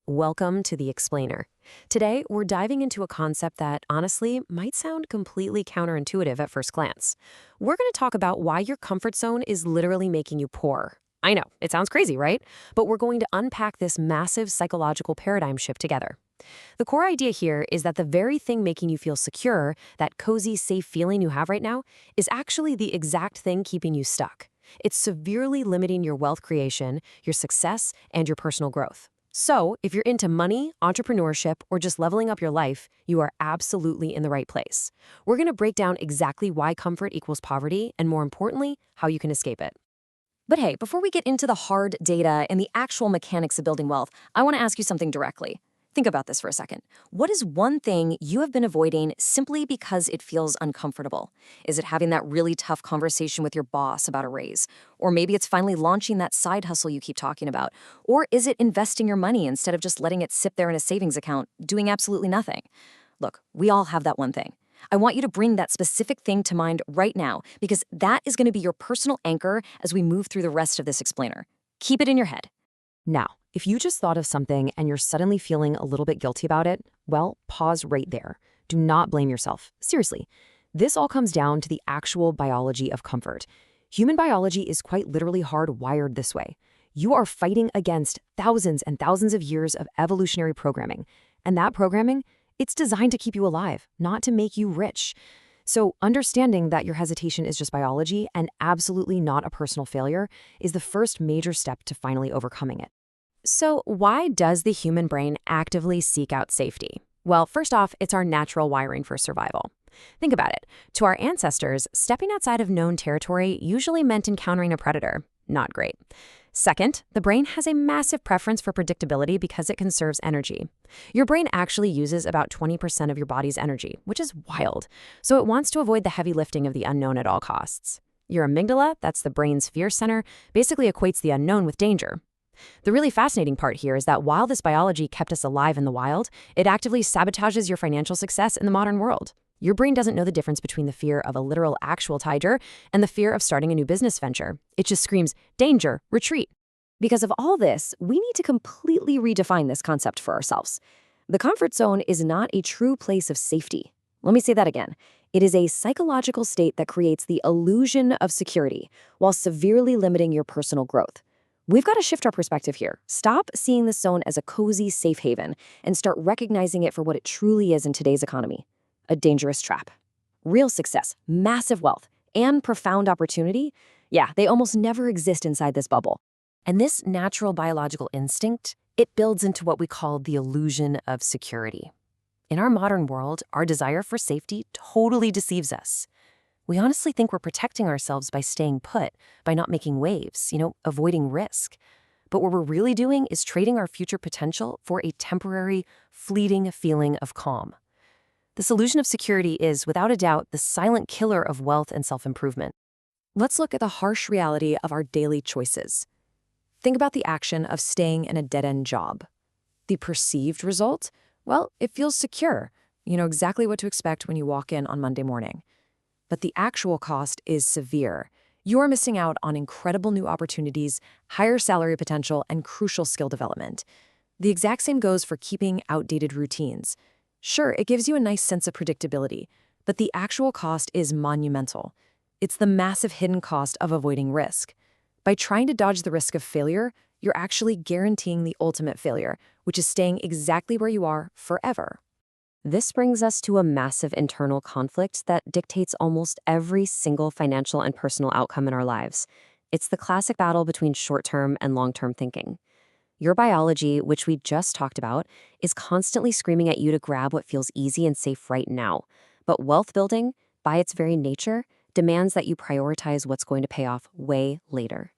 Welcome to The Explainer. Today, we're diving into a concept that, honestly, might sound completely counterintuitive at first glance. We're going to talk about why your comfort zone is literally making you poor. I know, it sounds crazy, right? But we're going to unpack this massive psychological paradigm shift together. The core idea here is that the very thing making you feel secure, that cozy, safe feeling you have right now, is actually the exact thing keeping you stuck. It's severely limiting your wealth creation, your success, and your personal growth. So, if you're into money, entrepreneurship, or just leveling up your life, you are absolutely in the right place. We're going to break down exactly why comfort equals poverty, and more importantly, how you can escape it. But hey, before we get into the hard data and the actual mechanics of building wealth, I want to ask you something directly. Think about this for a second. What is one thing you have been avoiding simply because it feels uncomfortable? Is it having that really tough conversation with your boss about a raise? Or maybe it's finally launching that side hustle you keep talking about? Or is it investing your money instead of just letting it sit there in a savings account, doing absolutely nothing? Look, we all have that one thing. I want you to bring that specific thing to mind right now because that is going to be your personal anchor as we move through the rest of this explainer. Keep it in your head. Now, if you just thought of something and you're suddenly feeling a little bit guilty about it, well, pause right there. Do not blame yourself. Seriously. This all comes down to the actual biology of comfort. Human biology is quite literally hardwired this way. You are fighting against thousands and thousands of years of evolutionary programming. And that programming, it's designed to keep you alive, not to make you rich. So understanding that your hesitation is just biology and absolutely not a personal failure is the first major step to finally overcoming it. So why does the human brain actively seek out safety? Well, first off, it's our natural wiring for survival. Think about it. To our ancestors, stepping outside of known territory usually meant encountering a predator. Not great. Second, the brain has a massive preference for predictability because it conserves energy. Your brain actually uses about 20% of your body's energy, which is wild. So it wants to avoid the heavy lifting of the unknown at all costs. Your amygdala, that's the brain's fear center, basically equates the unknown with danger. The really fascinating part here is that while this biology kept us alive in the wild, it actively sabotages your financial success in the modern world. Your brain doesn't know the difference between the fear of a literal actual tiger and the fear of starting a new business venture. It just screams, danger, retreat. Because of all this, we need to completely redefine this concept for ourselves. The comfort zone is not a true place of safety. Let me say that again. It is a psychological state that creates the illusion of security while severely limiting your personal growth. We've got to shift our perspective here. Stop seeing the zone as a cozy safe haven and start recognizing it for what it truly is in today's economy. A dangerous trap. Real success, massive wealth, and profound opportunity, yeah, they almost never exist inside this bubble. And this natural biological instinct, it builds into what we call the illusion of security. In our modern world, our desire for safety totally deceives us. We honestly think we're protecting ourselves by staying put, by not making waves, avoiding risk. But what we're really doing is trading our future potential for a temporary, fleeting feeling of calm. This illusion of security is, without a doubt, the silent killer of wealth and self-improvement. Let's look at the harsh reality of our daily choices. Think about the action of staying in a dead-end job. The perceived result? Well, it feels secure. You know exactly what to expect when you walk in on Monday morning. But the actual cost is severe. You are missing out on incredible new opportunities, higher salary potential, and crucial skill development. The exact same goes for keeping outdated routines. Sure, it gives you a nice sense of predictability, but the actual cost is monumental. It's the massive hidden cost of avoiding risk. By trying to dodge the risk of failure, you're actually guaranteeing the ultimate failure, which is staying exactly where you are forever. This brings us to a massive internal conflict that dictates almost every single financial and personal outcome in our lives. It's the classic battle between short-term and long-term thinking. Your biology, which we just talked about, is constantly screaming at you to grab what feels easy and safe right now. But wealth building, by its very nature, demands that you prioritize what's going to pay off way later.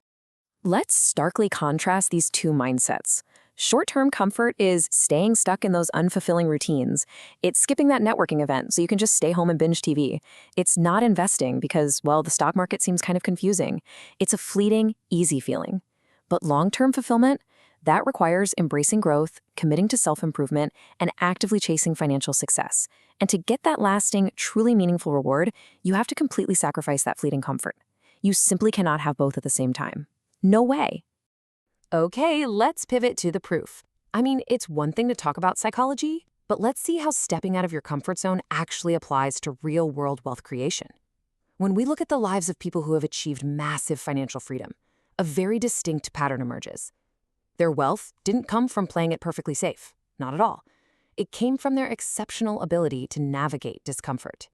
Let's starkly contrast these two mindsets. Short-term comfort is staying stuck in those unfulfilling routines. It's skipping that networking event so you can just stay home and binge TV. It's not investing because, well, the stock market seems kind of confusing. It's a fleeting, easy feeling. But long-term fulfillment, that requires embracing growth, committing to self-improvement, and actively chasing financial success. And to get that lasting, truly meaningful reward, you have to completely sacrifice that fleeting comfort. You simply cannot have both at the same time. No way. Okay, let's pivot to the proof. I mean, it's one thing to talk about psychology, but let's see how stepping out of your comfort zone actually applies to real-world wealth creation. When we look at the lives of people who have achieved massive financial freedom, a very distinct pattern emerges. Their wealth didn't come from playing it perfectly safe, not at all. It came from their exceptional ability to navigate discomfort.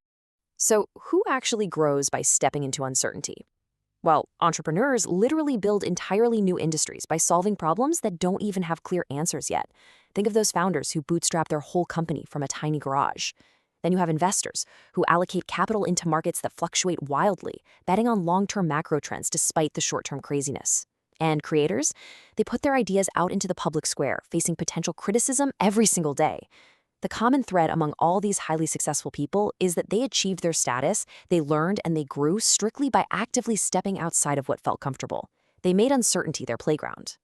So, who actually grows by stepping into uncertainty? Well, entrepreneurs literally build entirely new industries by solving problems that don't even have clear answers yet. Think of those founders who bootstrap their whole company from a tiny garage. Then you have investors who allocate capital into markets that fluctuate wildly, betting on long-term macro trends despite the short-term craziness. And creators, they put their ideas out into the public square, facing potential criticism every single day. The common thread among all these highly successful people is that they achieved their status, they learned and they grew strictly by actively stepping outside of what felt comfortable. They made uncertainty their playground.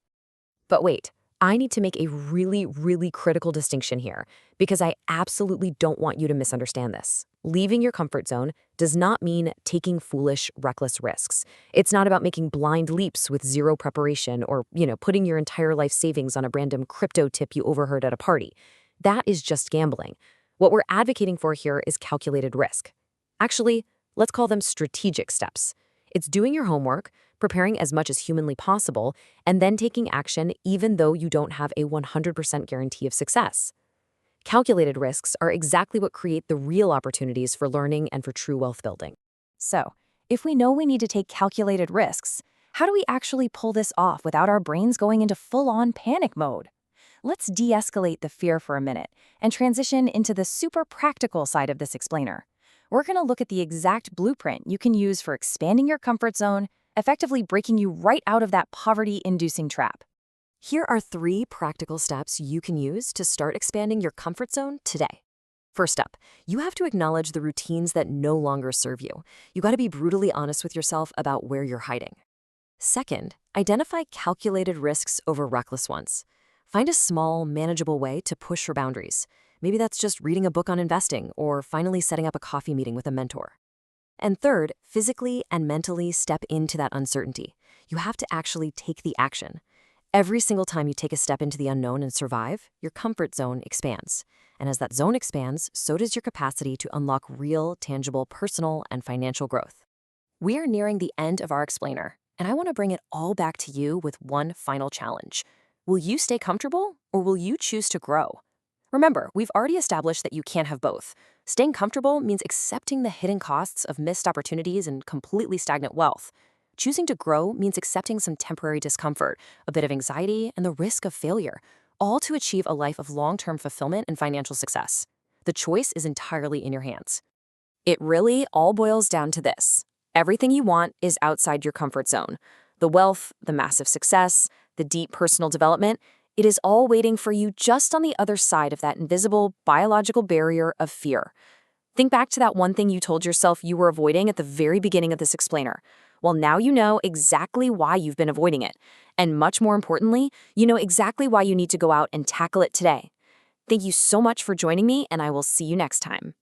But wait, I need to make a really critical distinction here, because I absolutely don't want you to misunderstand this. Leaving your comfort zone does not mean taking foolish, reckless risks. It's not about making blind leaps with zero preparation or, putting your entire life savings on a random crypto tip you overheard at a party. That is just gambling. What we're advocating for here is calculated risk. Actually, let's call them strategic steps. It's doing your homework, preparing as much as humanly possible, and then taking action even though you don't have a 100% guarantee of success. Calculated risks are exactly what create the real opportunities for learning and for true wealth building. So, if we know we need to take calculated risks, how do we actually pull this off without our brains going into full-on panic mode? Let's de-escalate the fear for a minute and transition into the super practical side of this explainer. We're going to look at the exact blueprint you can use for expanding your comfort zone, effectively breaking you right out of that poverty-inducing trap. Here are 3 practical steps you can use to start expanding your comfort zone today. First up, you have to acknowledge the routines that no longer serve you. You got to be brutally honest with yourself about where you're hiding. Second, identify calculated risks over reckless ones. Find a small, manageable way to push your boundaries. Maybe that's just reading a book on investing or finally setting up a coffee meeting with a mentor. And third, physically and mentally step into that uncertainty. You have to actually take the action. Every single time you take a step into the unknown and survive, your comfort zone expands. And as that zone expands, so does your capacity to unlock real, tangible, personal, and financial growth. We are nearing the end of our explainer, and I want to bring it all back to you with one final challenge. Will you stay comfortable, or will you choose to grow? Remember, we've already established that you can't have both. Staying comfortable means accepting the hidden costs of missed opportunities and completely stagnant wealth. Choosing to grow means accepting some temporary discomfort, a bit of anxiety, and the risk of failure, all to achieve a life of long-term fulfillment and financial success. The choice is entirely in your hands. It really all boils down to this. Everything you want is outside your comfort zone. The wealth, the massive success, the deep personal development, it is all waiting for you just on the other side of that invisible biological barrier of fear. Think back to that one thing you told yourself you were avoiding at the very beginning of this explainer. Well, now you know exactly why you've been avoiding it. And much more importantly, you know exactly why you need to go out and tackle it today. Thank you so much for joining me, and I will see you next time.